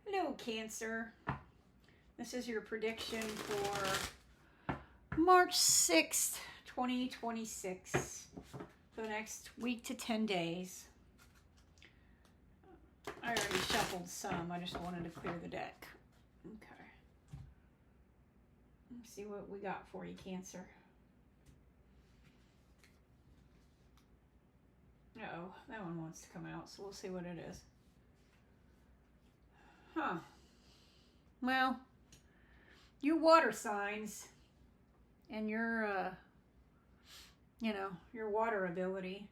Hello, Cancer. This is your prediction for March 6th, 2026. For the next week to 10 days. I already shuffled some. I just wanted to clear the deck. Okay. Let's see what we got for you, Cancer. Uh-oh, that one wants to come out, so we'll see what it is. Huh. Well, you water signs and your water ability.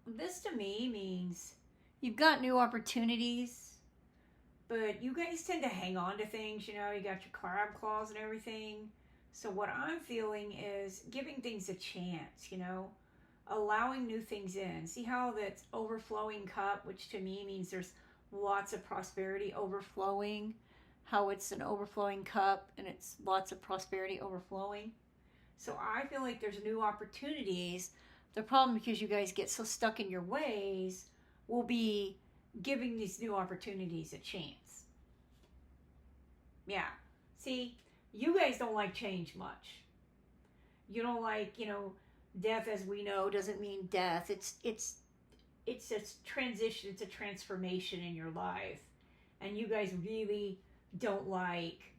This to me means you've got new opportunities, but you guys tend to hang on to things, you got your crab claws and everything. So what I'm feeling is giving things a chance, allowing new things in. See how that's overflowing cup, which to me means there's lots of prosperity overflowing, how it's an overflowing cup and it's lots of prosperity overflowing. So I feel like there's new opportunities. The problem, because you guys get so stuck in your ways, will be giving these new opportunities a chance. Yeah. See, you guys don't like change much. You don't like, death, as we know, doesn't mean death. It's a transition. It's a transformation in your life. And you guys really don't like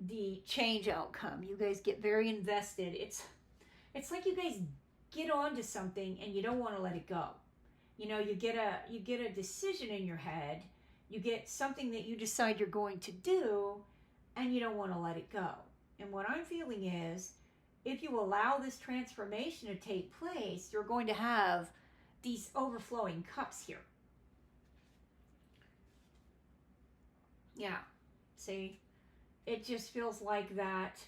the change outcome. You guys get very invested. It's like you guys get onto something and you don't want to let it go. You get a decision in your head. You get something that you decide you're going to do and you don't want to let it go. And what I'm feeling is if you allow this transformation to take place, you're going to have these overflowing cups here. Yeah. See? It just feels like that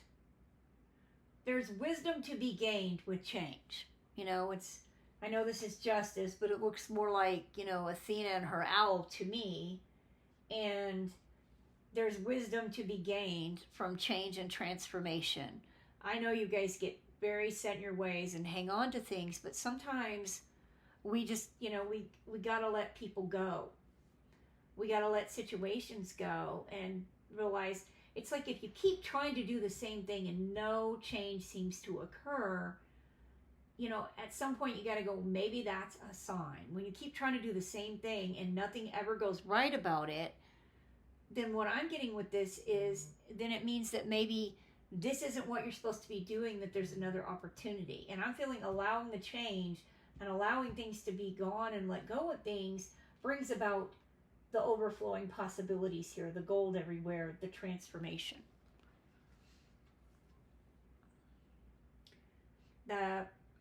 there's wisdom to be gained with change. I know this is justice, but it looks more like, Athena and her owl to me. And there's wisdom to be gained from change and transformation. I know you guys get very set in your ways and hang on to things, but sometimes we just, we got to let people go. We got to let situations go and realize it's like if you keep trying to do the same thing and no change seems to occur, at some point you got to go, maybe that's a sign. When you keep trying to do the same thing and nothing ever goes right about it, then what I'm getting with this is then it means that maybe this isn't what you're supposed to be doing, that there's another opportunity. And I'm feeling allowing the change and allowing things to be gone and let go of things brings about the overflowing possibilities here, the gold everywhere, the transformation.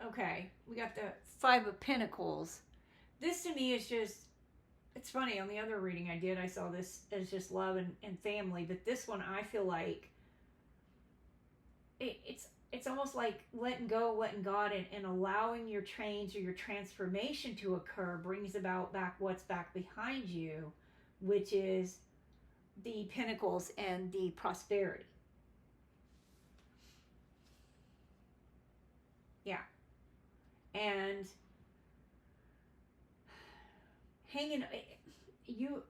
Okay, we got the Five of Pentacles. This to me is just, it's funny, on the other reading I did, I saw this as just love and family, but this one I feel like it's almost like letting go, letting God, and allowing your change or your transformation to occur brings about what's back behind you, which is the Pentacles and the prosperity. Yeah. And hanging, you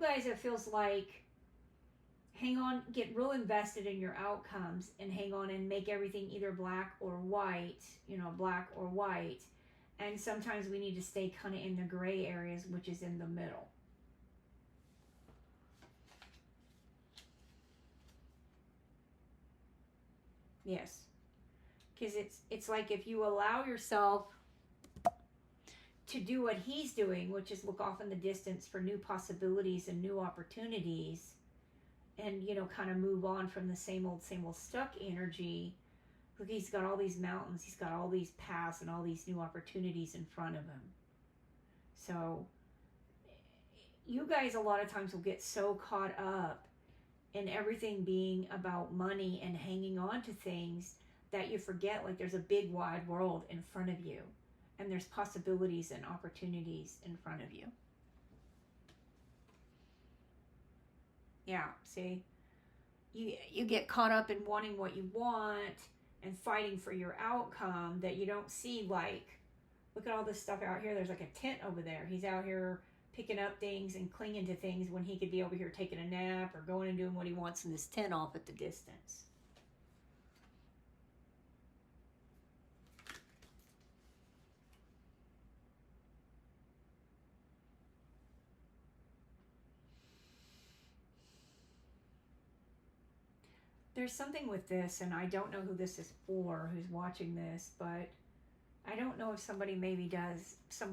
guys, it feels like hang on, get real invested in your outcomes and hang on and make everything either black or white, black or white. And sometimes we need to stay kind of in the gray areas, which is in the middle. Yes. Because it's like if you allow yourself to do what he's doing, which is look off in the distance for new possibilities and new opportunities, and kind of move on from the same old stuck energy. Look, he's got all these mountains, he's got all these paths and all these new opportunities in front of him. So you guys a lot of times will get so caught up in everything being about money and hanging on to things that you forget like there's a big wide world in front of you and there's possibilities and opportunities in front of you. Yeah, see, you get caught up in wanting what you want and fighting for your outcome that you don't see, like, look at all this stuff out here. There's like a tent over there. He's out here picking up things and clinging to things when he could be over here taking a nap or going and doing what he wants in this tent off at the distance. There's something with this, and I don't know who this is for, who's watching this, but I don't know if somebody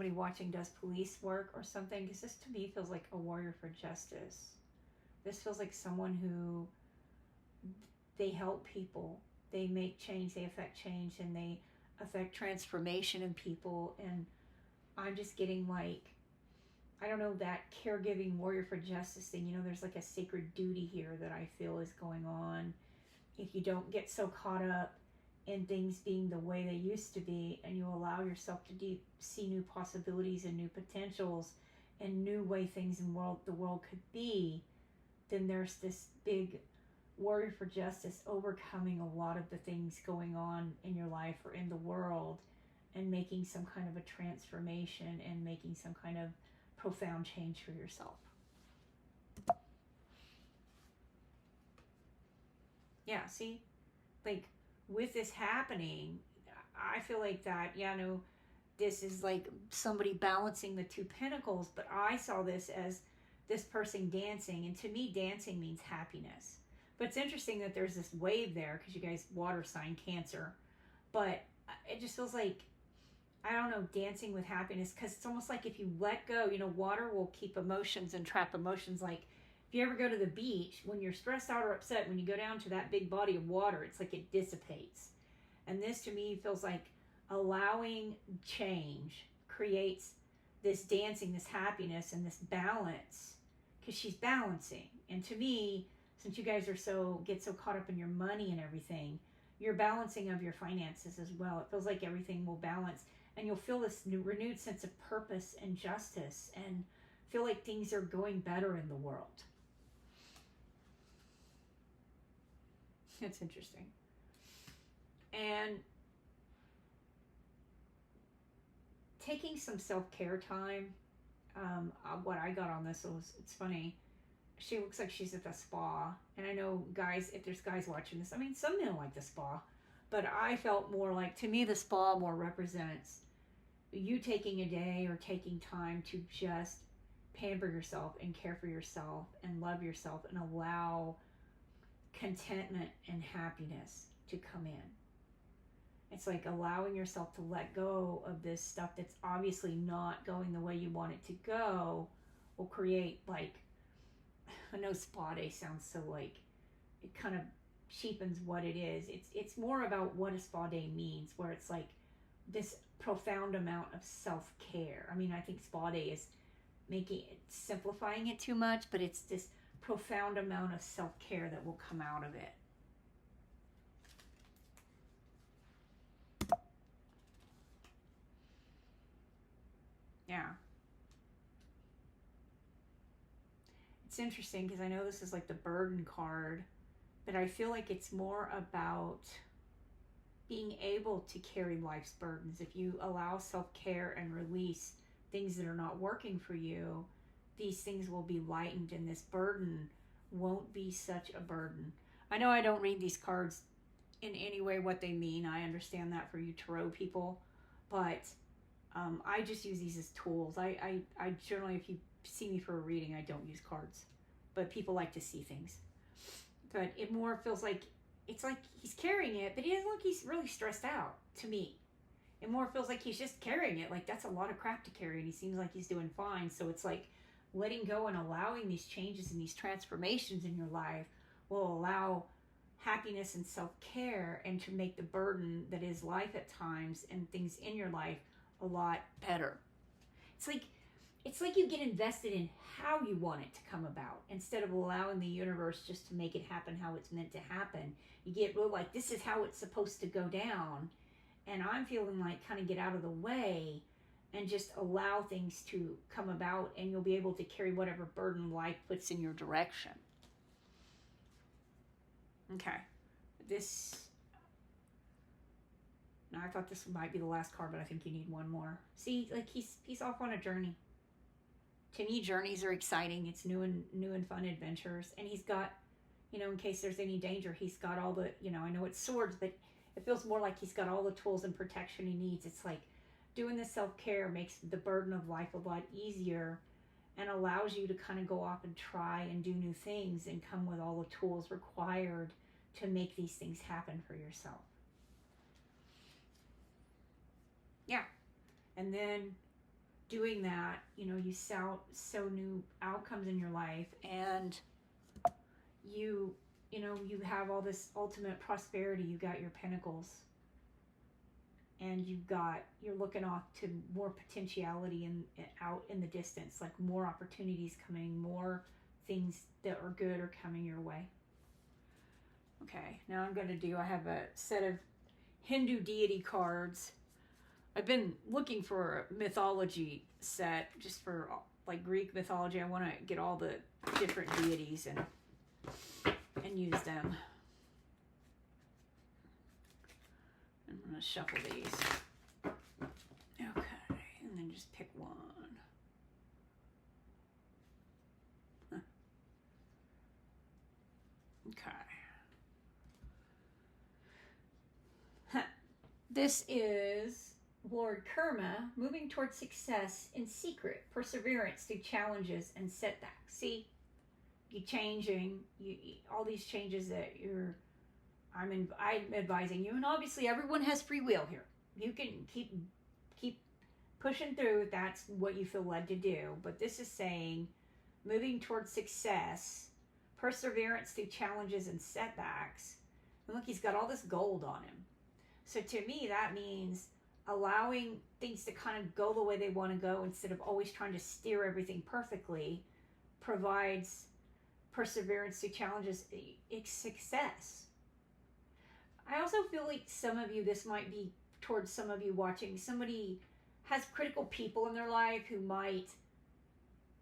watching does police work or something, because this to me feels like a warrior for justice. This feels like someone who, they help people, they make change, they affect change, and they affect transformation in people. And I'm just getting like, I don't know, that caregiving warrior for justice thing. You know, there's like a sacred duty here that I feel is going on. If you don't get so caught up in things being the way they used to be, and you allow yourself to see new possibilities and new potentials and new way things in the world could be, then there's this big warrior for justice overcoming a lot of the things going on in your life or in the world, and making some kind of a transformation and making some kind of profound change for yourself. Yeah, see, like with this happening, I feel like that, yeah, no, this is like somebody balancing the two pentacles, but I saw this as this person dancing, and to me, dancing means happiness. But it's interesting that there's this wave there, because you guys, water sign, Cancer, but it just feels like, I don't know, dancing with happiness, because it's almost like if you let go, you know, water will keep emotions and trap emotions. Like if you ever go to the beach, when you're stressed out or upset, when you go down to that big body of water, it's like it dissipates. And this to me feels like allowing change creates this dancing, this happiness, and this balance, because she's balancing. And to me, since you guys get so caught up in your money and everything, you're balancing of your finances as well. It feels like everything will balance, and you'll feel this renewed sense of purpose and justice, and feel like things are going better in the world. It's interesting. And taking some self-care time. What I got on this was, it's funny, she looks like she's at the spa. And I know guys, if there's guys watching this, I mean, some men like the spa, but I felt more like, to me, the spa more represents you taking a day or taking time to just pamper yourself and care for yourself and love yourself and allow contentment and happiness to come in. It's like allowing yourself to let go of this stuff that's obviously not going the way you want it to go will create, like, I know spa day sounds so like, it kind of cheapens what it is. It's more about what a spa day means, where it's like this profound amount of self-care. I mean, I think spa day is simplifying it too much, but it's this profound amount of self-care that will come out of it. Yeah. It's interesting because I know this is like the burden card, but I feel like it's more about being able to carry life's burdens. If you allow self-care and release things that are not working for you, these things will be lightened, and this burden won't be such a burden. I know I don't read these cards in any way what they mean. I understand that for you tarot people, but I just use these as tools. I generally, if you see me for a reading, I don't use cards, but people like to see things. But it more feels like, it's like he's carrying it, but he doesn't look, he's really stressed out to me. It more feels like he's just carrying it. Like that's a lot of crap to carry, and he seems like he's doing fine. So it's like letting go and allowing these changes and these transformations in your life will allow happiness and self-care, and to make the burden that is life at times and things in your life a lot better. It's like you get invested in how you want it to come about, instead of allowing the universe just to make it happen how it's meant to happen. You get real like, this is how it's supposed to go down, and I'm feeling like kind of get out of the way and just allow things to come about, and you'll be able to carry whatever burden life puts in your direction. Okay, now I thought this might be the last card, but I think you need one more. See, like he's off on a journey. To me, journeys are exciting. It's new and fun adventures. And he's got, you know, in case there's any danger, he's got all the, you know, I know it's swords, but it feels more like he's got all the tools and protection he needs. It's like doing the self-care makes the burden of life a lot easier and allows you to kind of go off and try and do new things and come with all the tools required to make these things happen for yourself. Yeah. And then doing that, you know, you sow new outcomes in your life, and you know, you have all this ultimate prosperity. You got your pinnacles, and you're looking off to more potentiality out in the distance, like more opportunities coming, more things that are good are coming your way. Okay, now I have a set of Hindu deity cards. I've been looking for a mythology set just for like Greek mythology. I want to get all the different deities and use them. I'm going to shuffle these. Okay, and then just pick one. Huh. Okay. Huh. This is Lord Karma, moving towards success in secret, perseverance through challenges and setbacks. See, you changing, all these changes that I'm advising you, and obviously everyone has free will here. You can keep pushing through if that's what you feel led to do. But this is saying moving towards success, perseverance through challenges and setbacks. And look, he's got all this gold on him. So to me, that means allowing things to kind of go the way they want to go instead of always trying to steer everything perfectly provides perseverance through challenges, success. I also feel like some of you, this might be towards some of you watching, somebody has critical people in their life who might,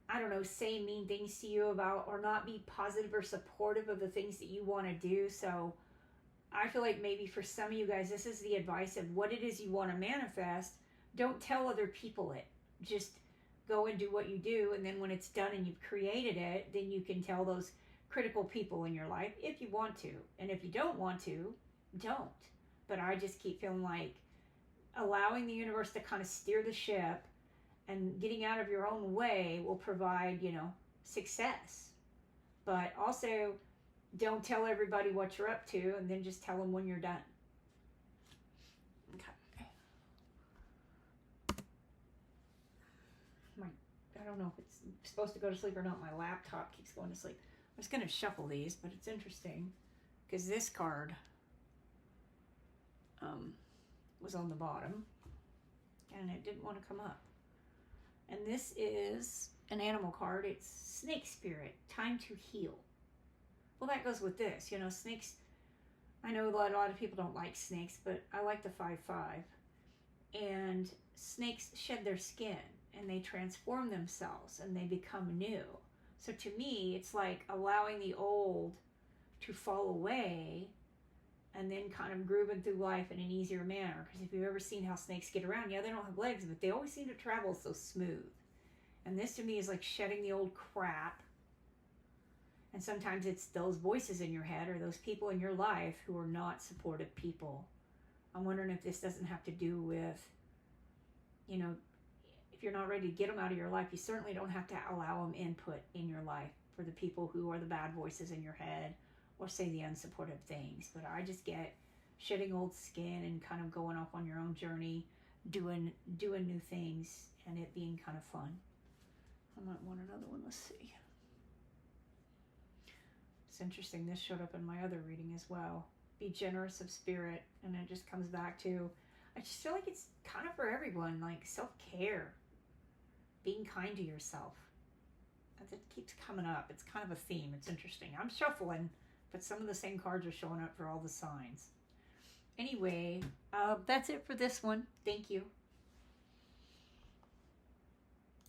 I don't know, say mean things to you about or not be positive or supportive of the things that you want to do. So I feel like maybe for some of you guys, this is the advice of what it is you want to manifest. Don't tell other people it. Just go and do what you do. And then when it's done and you've created it, then you can tell those critical people in your life if you want to. And if you don't want to, don't. But I just keep feeling like allowing the universe to kind of steer the ship and getting out of your own way will provide, you know, success. But also, don't tell everybody what you're up to, and then just tell them when you're done. Okay. I don't know if it's supposed to go to sleep or not. My laptop keeps going to sleep. I'm just going to shuffle these, but it's interesting because this card was on the bottom, and it didn't want to come up. And this is an animal card. It's Snake Spirit, time to heal. Well, that goes with this. You know, snakes, I know a lot of people don't like snakes, but I like the 5/5. And snakes shed their skin, and they transform themselves, and they become new. So to me, it's like allowing the old to fall away and then kind of grooving through life in an easier manner. Because if you've ever seen how snakes get around, yeah, they don't have legs, but they always seem to travel so smooth. And this to me is like shedding the old crap. And sometimes it's those voices in your head or those people in your life who are not supportive people. I'm wondering if this doesn't have to do with, you know, if you're not ready to get them out of your life, you certainly don't have to allow them input in your life for the people who are the bad voices in your head or say the unsupportive things. But I just get shedding old skin and kind of going off on your own journey, doing new things, and it being kind of fun. I might want another one. Let's see. It's interesting. This showed up in my other reading as well. Be generous of spirit. And it just comes back to, I just feel like it's kind of for everyone, like self-care, being kind to yourself. It keeps coming up. It's kind of a theme. It's interesting. I'm shuffling, but some of the same cards are showing up for all the signs. Anyway, that's it for this one. Thank you.